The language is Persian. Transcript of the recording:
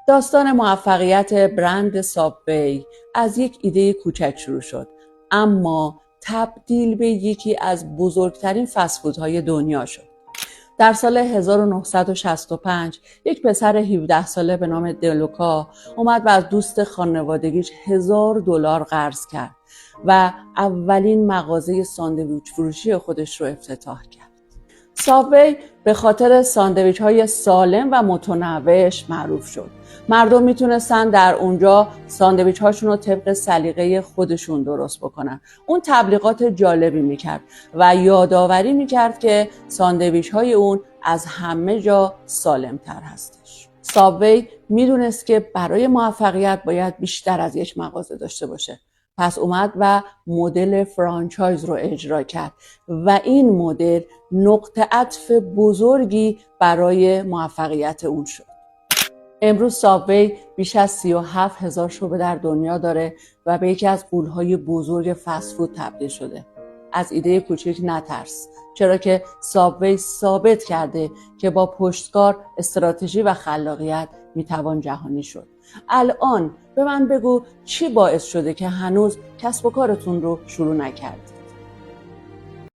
داستان موفقیت برند سابوی از یک ایده کوچک شروع شد، اما تبدیل به یکی از بزرگترین فست‌فودهای دنیا شد. در سال 1965 یک پسر 17 ساله به نام دلوکا اومد و از دوست خانوادگیش $1000 قرض کرد و اولین مغازه ساندویچ فروشی خودش رو افتتاح کرد. سابوی به خاطر ساندویچ های سالم و متنوعش معروف شد. مردم میتونستن در اونجا ساندویچ هاشون رو طبق سلیقه خودشون درست بکنن. اون تبلیغات جالبی میکرد و یادآوری میکرد که ساندویچ های اون از همه جا سالم تر هستش. سابوی میدونست که برای موفقیت باید بیشتر از یک مغازه داشته باشه. پس اومد و مدل فرانچایز رو اجرا کرد و این مدل نقطه عطف بزرگی برای موفقیت اون شد. امروز سابوی بیش از 37,000 شعبه در دنیا داره و به یکی از غول‌های بزرگ فست فود تبدیل شده. از ایده کوچیک نترس، چرا که سابوی ثابت کرده که با پشتکار، استراتژی و خلاقیت میتوان جهانی شد. الان به من بگو چی باعث شده که هنوز کسب و کارتون رو شروع نکردید؟